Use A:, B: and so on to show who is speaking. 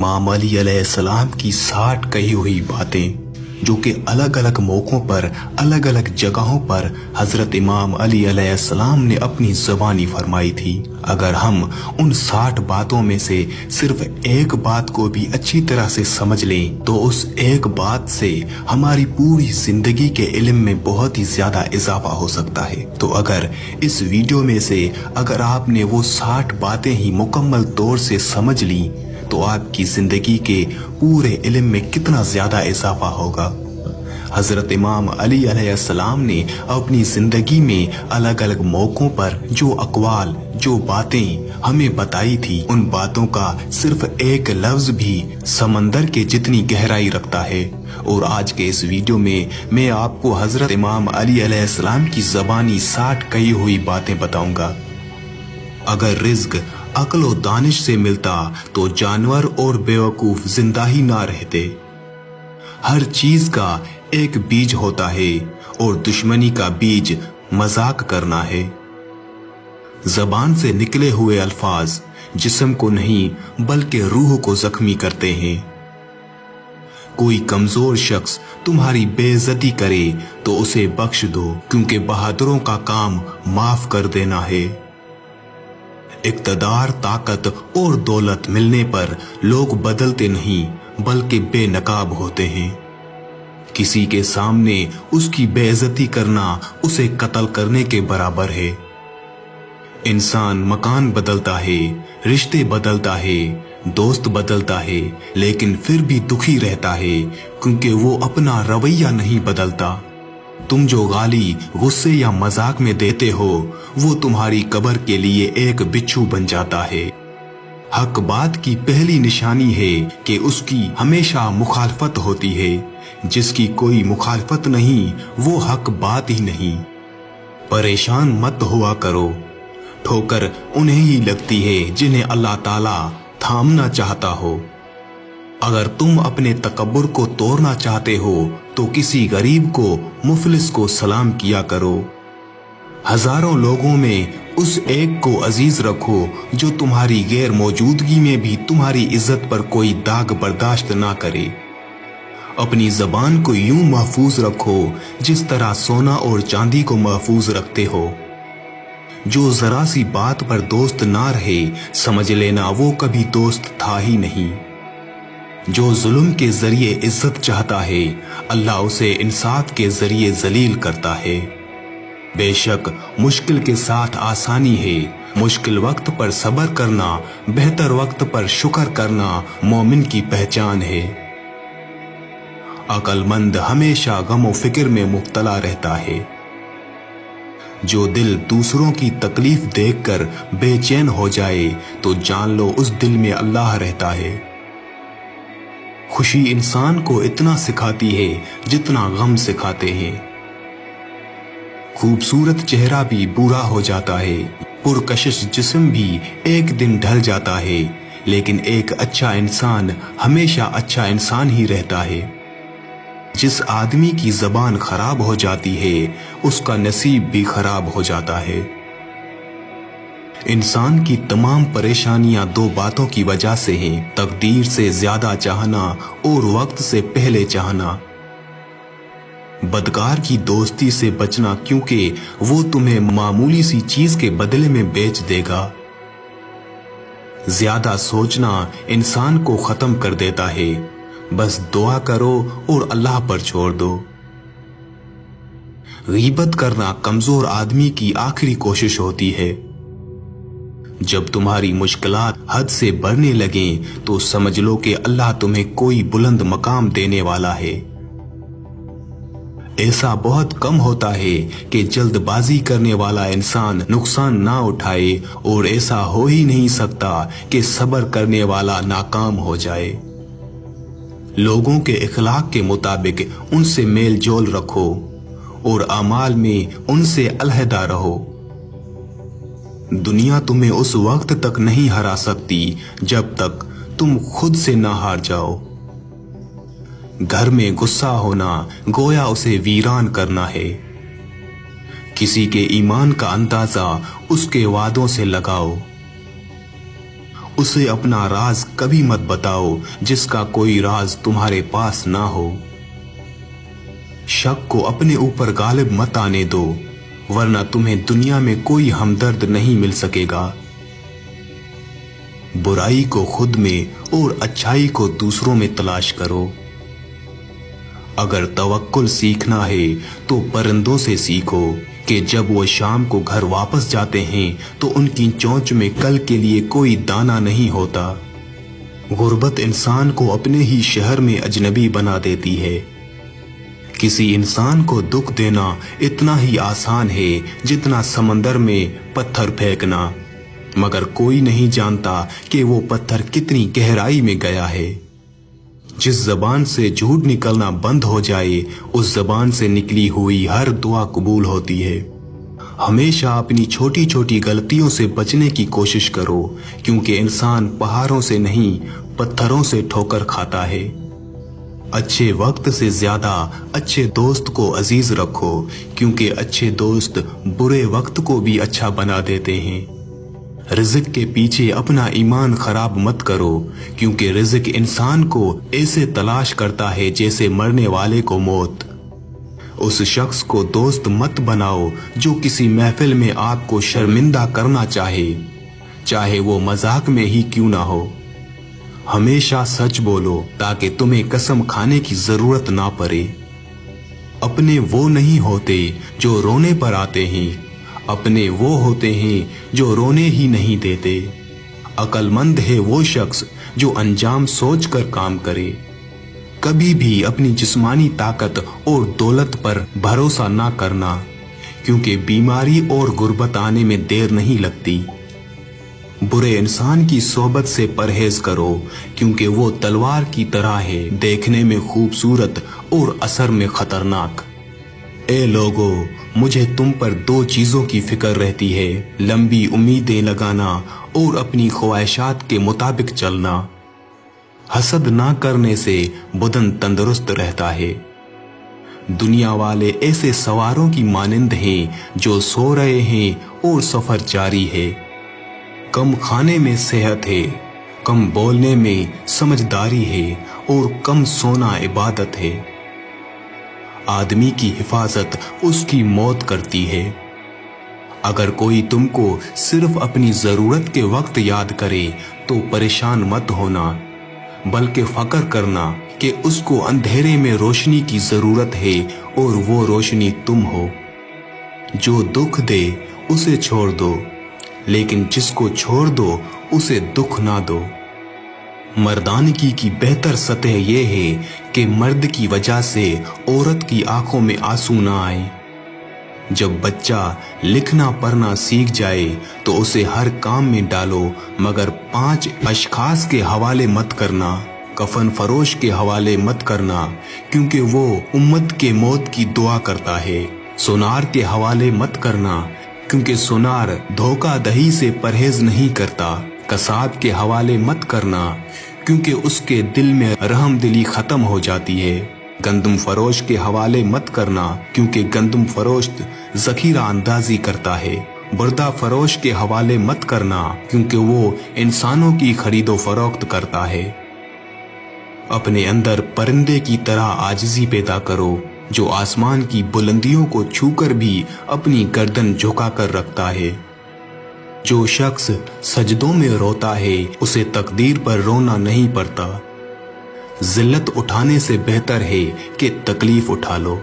A: इमाम अली अलैहिस्सलाम की 60 कही हुई बातें जो कि अलग अलग मौकों पर अलग अलग जगहों पर हजरत इमाम अली अलैहिस्सलाम ने अपनी ज़बानी फरमाई थी। अगर हम उन 60 बातों में से सिर्फ एक बात को भी अच्छी तरह से समझ लें तो उस एक बात से हमारी पूरी जिंदगी के इल्म में बहुत ही ज्यादा इजाफा हो सकता है। तो अगर इस वीडियो में से अगर आपने वो 60 बातें ही मुकम्मल तौर से समझ ली तो आपकी जिंदगी के पूरे इल्म में कितना ज्यादा इजाफा होगा। हजरत इमाम अली अलैहिस्सलाम ने अपनी जिंदगी में अलग अलग मौकों पर जो अक़वाल जो बातें हमें बताई थी उन बातों का सिर्फ एक लफ्ज भी समंदर के जितनी गहराई रखता है। और आज के इस वीडियो में मैं आपको हजरत इमाम अली अलैहिस्सलाम की ज़बानी 60 कही हुई बातें बताऊंगा। अगर रिज़्क अक्ल और दानिश से मिलता तो जानवर और बेवकूफ जिंदा ही ना रहते। हर चीज का एक बीज होता है और दुश्मनी का बीज मजाक करना है। जबान से निकले हुए अल्फाज जिस्म को नहीं बल्कि रूह को जख्मी करते हैं। कोई कमजोर शख्स तुम्हारी बेइज्जती करे तो उसे बख्श दो, क्योंकि बहादुरों का काम माफ कर देना है। इक़्तिदार, ताकत और दौलत मिलने पर लोग बदलते नहीं बल्कि बेनकाब होते हैं। किसी के सामने उसकी बेइज्जती करना उसे कत्ल करने के बराबर है। इंसान मकान बदलता है, रिश्ते बदलता है, दोस्त बदलता है, लेकिन फिर भी दुखी रहता है क्योंकि वो अपना रवैया नहीं बदलता। तुम जो गाली गुस्से या मजाक में देते हो वो तुम्हारी कब्र के लिए एक बिच्छू बन जाता है। हक बात की पहली निशानी है कि उसकी हमेशा मुखालफत होती है। जिसकी कोई मुखालफत नहीं वो हक बात ही नहीं। परेशान मत हुआ करो, ठोकर उन्हें ही लगती है जिन्हें अल्लाह ताला थामना चाहता हो। अगर तुम अपने तकब्बुर को तोड़ना चाहते हो तो किसी गरीब को मुफलिस को सलाम किया करो। हजारों लोगों में उस एक को अजीज रखो जो तुम्हारी गैर मौजूदगी में भी तुम्हारी इज्जत पर कोई दाग बर्दाश्त ना करे। अपनी जबान को यूं महफूज रखो जिस तरह सोना और चांदी को महफूज रखते हो। जो जरा सी बात पर दोस्त ना रहे समझ लेना वो कभी दोस्त था ही नहीं। जो जुल्म के जरिए इज्जत चाहता है अल्लाह उसे इंसाफ के जरिए जलील करता है। बेशक मुश्किल के साथ आसानी है। मुश्किल वक्त पर सब्र करना, बेहतर वक्त पर शुक्र करना मोमिन की पहचान है। अक्लमंद हमेशा गम फिक्र में मुब्तला रहता है। जो दिल दूसरों की तकलीफ देखकर बेचैन हो जाए तो जान लो उस दिल में अल्लाह रहता है। खुशी इंसान को इतना सिखाती है जितना गम सिखाते हैं। खूबसूरत चेहरा भी बुरा हो जाता है, पुरकशिश जिस्म भी एक दिन ढल जाता है, लेकिन एक अच्छा इंसान हमेशा अच्छा इंसान ही रहता है। जिस आदमी की जबान खराब हो जाती है उसका नसीब भी खराब हो जाता है। इंसान की तमाम परेशानियां दो बातों की वजह से हैं, तकदीर से ज्यादा चाहना और वक्त से पहले चाहना। बदकार की दोस्ती से बचना क्योंकि वो तुम्हें मामूली सी चीज के बदले में बेच देगा। ज्यादा सोचना इंसान को खत्म कर देता है। बस दुआ करो और अल्लाह पर छोड़ दो। गीबत करना कमजोर आदमी की आखिरी कोशिश होती है। जब तुम्हारी मुश्किलात हद से बढ़ने लगें तो समझ लो कि अल्लाह तुम्हें कोई बुलंद मकाम देने वाला है। ऐसा बहुत कम होता है कि जल्दबाजी करने वाला इंसान नुकसान ना उठाए और ऐसा हो ही नहीं सकता कि सब्र करने वाला नाकाम हो जाए। लोगों के इखलाक के मुताबिक उनसे मेल जोल रखो और अमाल में उनसे अलहदा रहो। दुनिया तुम्हें उस वक्त तक नहीं हरा सकती जब तक तुम खुद से ना हार जाओ। घर में गुस्सा होना गोया उसे वीरान करना है। किसी के ईमान का अंदाजा उसके वादों से लगाओ। उसे अपना राज कभी मत बताओ जिसका कोई राज तुम्हारे पास ना हो। शक को अपने ऊपर गालिब मत आने दो, वरना तुम्हें दुनिया में कोई हमदर्द नहीं मिल सकेगा। बुराई को खुद में और अच्छाई को दूसरों में तलाश करो। अगर तवक्कुल सीखना है तो परिंदों से सीखो कि जब वो शाम को घर वापस जाते हैं तो उनकी चोंच में कल के लिए कोई दाना नहीं होता। गुर्बत इंसान को अपने ही शहर में अजनबी बना देती है। किसी इंसान को दुख देना इतना ही आसान है जितना समंदर में पत्थर फेंकना, मगर कोई नहीं जानता कि वो पत्थर कितनी गहराई में गया है। जिस जबान से झूठ निकलना बंद हो जाए, उस जबान से निकली हुई हर दुआ कबूल होती है। हमेशा अपनी छोटी छोटी गलतियों से बचने की कोशिश करो, क्योंकि इंसान पहाड़ों से नहीं पत्थरों से ठोकर खाता है। अच्छे वक्त से ज्यादा अच्छे दोस्त को अजीज रखो, क्योंकि अच्छे दोस्त बुरे वक्त को भी अच्छा बना देते हैं। रिज़्क के पीछे अपना ईमान खराब मत करो, क्योंकि रिज़्क इंसान को ऐसे तलाश करता है जैसे मरने वाले को मौत। उस शख्स को दोस्त मत बनाओ जो किसी महफिल में आपको शर्मिंदा करना चाहे वो मजाक में ही क्यों ना हो। हमेशा सच बोलो ताकि तुम्हें कसम खाने की जरूरत ना पड़े। अपने वो नहीं होते जो रोने पर आते हैं, अपने वो होते हैं जो रोने ही नहीं देते। अक्लमंद है वो शख्स जो अंजाम सोचकर काम करे। कभी भी अपनी जिस्मानी ताकत और दौलत पर भरोसा ना करना, क्योंकि बीमारी और गुर्बत आने में देर नहीं लगती। बुरे इंसान की सोबत से परहेज करो, क्योंकि वो तलवार की तरह है, देखने में खूबसूरत और असर में खतरनाक। ए लोगो, मुझे तुम पर दो चीजों की फिक्र रहती है, लंबी उम्मीदें लगाना और अपनी ख्वाहिशात के मुताबिक चलना। हसद ना करने से बदन तंदुरुस्त रहता है। दुनिया वाले ऐसे सवारों की मानिंद हैं जो सो रहे हैं और सफर जारी है। कम खाने में सेहत है, कम बोलने में समझदारी है और कम सोना इबादत है। आदमी की हिफाजत उसकी मौत करती है। अगर कोई तुमको सिर्फ अपनी जरूरत के वक्त याद करे तो परेशान मत होना, बल्कि फक्र करना कि उसको अंधेरे में रोशनी की जरूरत है और वो रोशनी तुम हो। जो दुख दे उसे छोड़ दो, लेकिन जिसको छोड़ दो उसे दुख ना दो। मर्दानगी की बेहतर सतह यह है कि मर्द की वजह से औरत की आंखों में आंसू ना आए। जब बच्चा लिखना पढ़ना सीख जाए तो उसे हर काम में डालो, मगर 5 अशखास के हवाले मत करना। कफन फरोश के हवाले मत करना, क्योंकि वो उम्मत के मौत की दुआ करता है। सुनार के हवाले मत करना, क्योंकि सुनार धोखाधड़ी से परहेज नहीं करता। कसाब के हवाले मत करना, क्योंकि उसके दिल में रहमदिली खत्म हो जाती है। गंदम फरोश के हवाले मत करना, क्योंकि गंदम फरोश जखीरा अंदाजी करता है। बुर्दा फरोश के हवाले मत करना, क्योंकि वो इंसानों की खरीदो फरोख्त करता है। अपने अंदर परिंदे की तरह आजिज़ी पैदा करो, जो आसमान की बुलंदियों को छूकर भी अपनी गर्दन झुकाकर रखता है। जो शख्स सजदों में रोता है उसे तकदीर पर रोना नहीं पड़ता। जिल्लत उठाने से बेहतर है कि तकलीफ उठा लो।